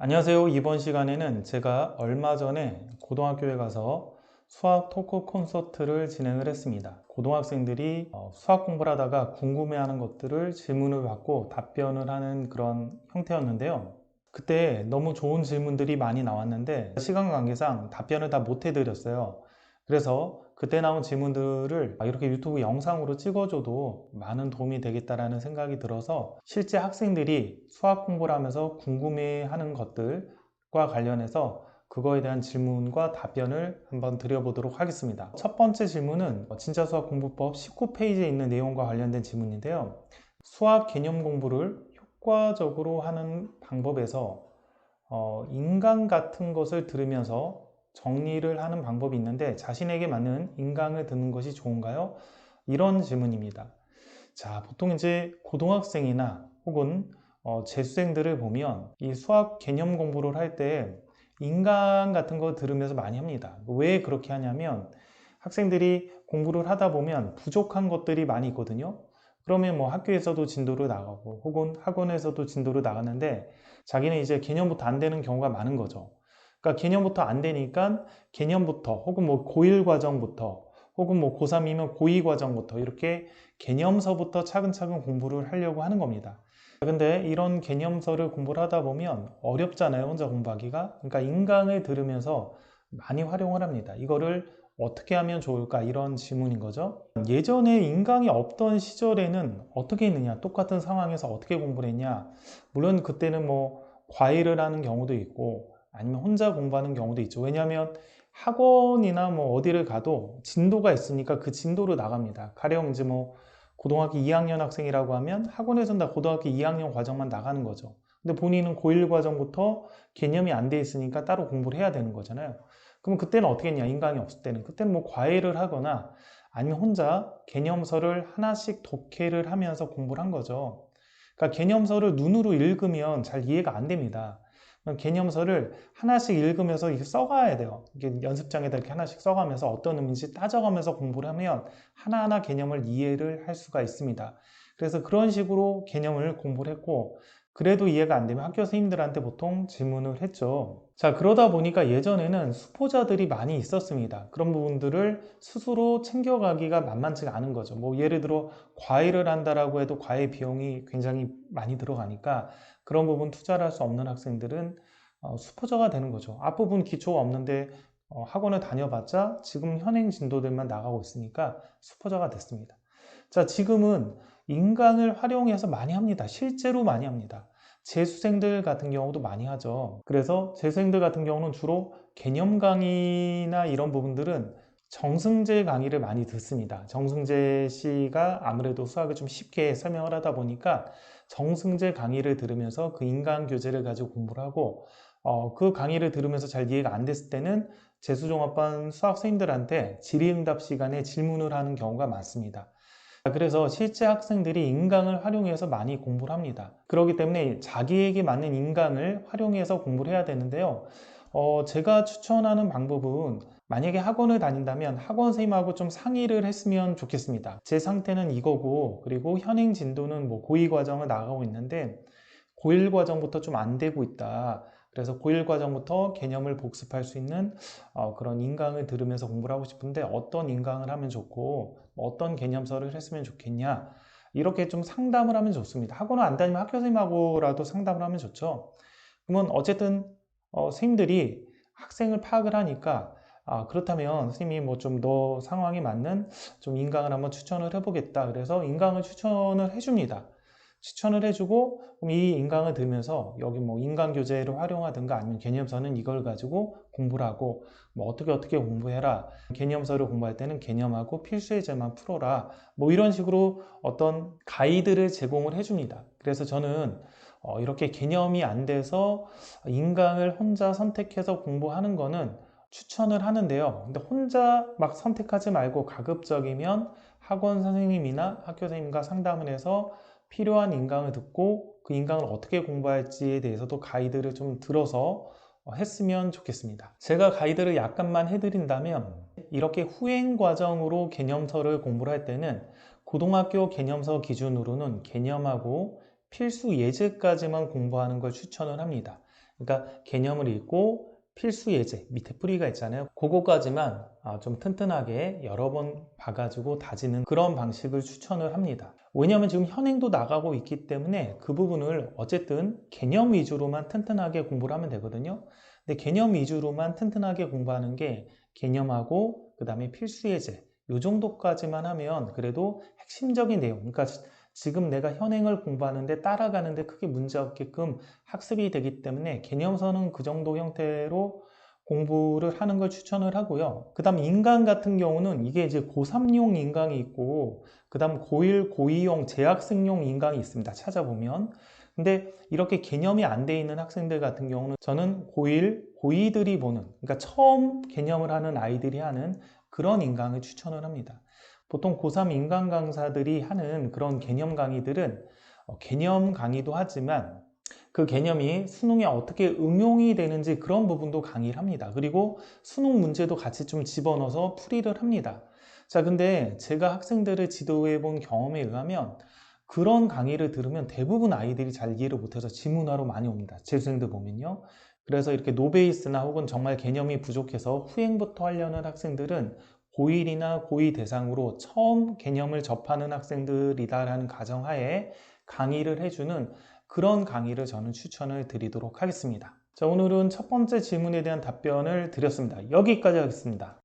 안녕하세요. 이번 시간에는 제가 얼마 전에 고등학교에 가서 수학 토크 콘서트를 진행을 했습니다. 고등학생들이 수학 공부를 하다가 궁금해하는 것들을 질문을 받고 답변을 하는 그런 형태였는데요. 그때 너무 좋은 질문들이 많이 나왔는데 시간 관계상 답변을 다 못 해드렸어요. 그래서 그때 나온 질문들을 이렇게 유튜브 영상으로 찍어줘도 많은 도움이 되겠다라는 생각이 들어서 실제 학생들이 수학 공부를 하면서 궁금해하는 것들과 관련해서 그거에 대한 질문과 답변을 한번 드려보도록 하겠습니다. 첫 번째 질문은 진짜 수학 공부법 19페이지에 있는 내용과 관련된 질문인데요. 수학 개념 공부를 효과적으로 하는 방법에서 인강 같은 것을 들으면서 정리를 하는 방법이 있는데 자신에게 맞는 인강을 듣는 것이 좋은가요? 이런 질문입니다. 자, 보통 이제 고등학생이나 혹은 재수생들을 보면 이 수학 개념 공부를 할 때 인강 같은 거 들으면서 많이 합니다. 왜 그렇게 하냐면 학생들이 공부를 하다 보면 부족한 것들이 많이 있거든요. 그러면 뭐 학교에서도 진도를 나가고 혹은 학원에서도 진도를 나가는데 자기는 이제 개념부터 안 되는 경우가 많은 거죠. 그러니까 개념부터 안 되니까 개념부터 혹은 뭐 고1 과정부터 혹은 뭐 고3이면 고2 과정부터 이렇게 개념서부터 차근차근 공부를 하려고 하는 겁니다. 근데 이런 개념서를 공부를 하다 보면 어렵잖아요, 혼자 공부하기가. 그러니까 인강을 들으면서 많이 활용을 합니다. 이거를 어떻게 하면 좋을까? 이런 질문인 거죠. 예전에 인강이 없던 시절에는 어떻게 했느냐? 똑같은 상황에서 어떻게 공부를 했냐? 물론 그때는 뭐 과외를 하는 경우도 있고 아니면 혼자 공부하는 경우도 있죠. 왜냐하면 학원이나 뭐 어디를 가도 진도가 있으니까 그 진도로 나갑니다. 가령 이제 뭐 고등학교 2학년 학생이라고 하면 학원에서는 다 고등학교 2학년 과정만 나가는 거죠. 근데 본인은 고1 과정부터 개념이 안 돼 있으니까 따로 공부를 해야 되는 거잖아요. 그럼 그때는 어떻게 했냐? 인강이 없을 때는. 그때는 뭐 과외를 하거나 아니면 혼자 개념서를 하나씩 독해를 하면서 공부를 한 거죠. 그러니까 개념서를 눈으로 읽으면 잘 이해가 안 됩니다. 개념서를 하나씩 읽으면서 이렇게 써가야 돼요. 이게 연습장에다 이렇게 하나씩 써가면서 어떤 의미인지 따져가면서 공부를 하면 하나하나 개념을 이해를 할 수가 있습니다. 그래서 그런 식으로 개념을 공부를 했고, 그래도 이해가 안 되면 학교 선생님들한테 보통 질문을 했죠. 자, 그러다 보니까 예전에는 수포자들이 많이 있었습니다. 그런 부분들을 스스로 챙겨가기가 만만치가 않은 거죠. 뭐 예를 들어 과외를 한다라고 해도 과외 비용이 굉장히 많이 들어가니까 그런 부분 투자를 할 수 없는 학생들은 수포자가 되는 거죠. 앞부분 기초가 없는데 학원을 다녀봤자 지금 현행 진도들만 나가고 있으니까 수포자가 됐습니다. 자, 지금은 인강을 활용해서 많이 합니다. 실제로 많이 합니다. 재수생들 같은 경우도 많이 하죠. 그래서 재수생들 같은 경우는 주로 개념 강의나 이런 부분들은 정승재 강의를 많이 듣습니다. 정승재 씨가 아무래도 수학을 좀 쉽게 설명을 하다 보니까 정승재 강의를 들으면서 그 인강 교재를 가지고 공부를 하고 그 강의를 들으면서 잘 이해가 안 됐을 때는 재수종합반 수학 선생님들한테 질의응답 시간에 질문을 하는 경우가 많습니다. 그래서 실제 학생들이 인강을 활용해서 많이 공부를 합니다. 그렇기 때문에 자기에게 맞는 인강을 활용해서 공부를 해야 되는데요. 제가 추천하는 방법은 만약에 학원을 다닌다면 학원 선생님하고 좀 상의를 했으면 좋겠습니다. 제 상태는 이거고, 그리고 현행 진도는 뭐 고2 과정을 나가고 있는데 고1 과정부터 좀 안 되고 있다. 그래서 고1 과정부터 개념을 복습할 수 있는 그런 인강을 들으면서 공부를 하고 싶은데 어떤 인강을 하면 좋고 어떤 개념서를 했으면 좋겠냐. 이렇게 좀 상담을 하면 좋습니다. 학원을 안 다니면 학교 선생님하고라도 상담을 하면 좋죠. 그러면 어쨌든 선생님들이 학생을 파악을 하니까 그렇다면 선생님이 뭐 좀 더 상황에 맞는 좀 인강을 한번 추천을 해보겠다. 그래서 인강을 추천을 해줍니다. 추천을 해주고 그럼 이 인강을 들으면서 여기 뭐 인강 교재를 활용하든가 아니면 개념서는 이걸 가지고 공부를 하고 뭐 어떻게 공부해라. 개념서를 공부할 때는 개념하고 필수 예제만 풀어라. 뭐 이런 식으로 어떤 가이드를 제공을 해줍니다. 그래서 저는 이렇게 개념이 안 돼서 인강을 혼자 선택해서 공부하는 거는 추천을 하는데요. 근데 혼자 막 선택하지 말고 가급적이면 학원 선생님이나 학교 선생님과 상담을 해서 필요한 인강을 듣고 그 인강을 어떻게 공부할지에 대해서도 가이드를 좀 들어서 했으면 좋겠습니다. 제가 가이드를 약간만 해드린다면 이렇게 후행 과정으로 개념서를 공부를 할 때는 고등학교 개념서 기준으로는 개념하고 필수 예제까지만 공부하는 걸 추천을 합니다. 그러니까 개념을 읽고 필수 예제, 밑에 뿌리가 있잖아요. 그거까지만 좀 튼튼하게 여러 번 봐가지고 다지는 그런 방식을 추천을 합니다. 왜냐하면 지금 현행도 나가고 있기 때문에 그 부분을 어쨌든 개념 위주로만 튼튼하게 공부를 하면 되거든요. 근데 개념 위주로만 튼튼하게 공부하는 게 개념하고 그 다음에 필수 예제 이 정도까지만 하면 그래도 핵심적인 내용, 그러니까 지금 내가 현행을 공부하는데 따라가는데 크게 문제 없게끔 학습이 되기 때문에 개념서는 그 정도 형태로 공부를 하는 걸 추천을 하고요. 그 다음 인강 같은 경우는 이게 이제 고3용 인강이 있고 그 다음 고1, 고2용 재학생용 인강이 있습니다. 찾아보면. 근데 이렇게 개념이 안 돼 있는 학생들 같은 경우는 저는 고1, 고2들이 보는, 그러니까 처음 개념을 하는 아이들이 하는 그런 인강을 추천을 합니다. 보통 고3 인강 강사들이 하는 그런 개념 강의들은 개념 강의도 하지만 그 개념이 수능에 어떻게 응용이 되는지 그런 부분도 강의를 합니다. 그리고 수능 문제도 같이 좀 집어넣어서 풀이를 합니다. 자, 근데 제가 학생들을 지도해 본 경험에 의하면 그런 강의를 들으면 대부분 아이들이 잘 이해를 못해서 지문화로 많이 옵니다. 재수생들 보면요. 그래서 이렇게 노베이스나 혹은 정말 개념이 부족해서 후행부터 하려는 학생들은 고1이나 고2 대상으로 처음 개념을 접하는 학생들이다라는 가정하에 강의를 해주는 그런 강의를 저는 추천을 드리도록 하겠습니다. 자, 오늘은 첫 번째 질문에 대한 답변을 드렸습니다. 여기까지 하겠습니다.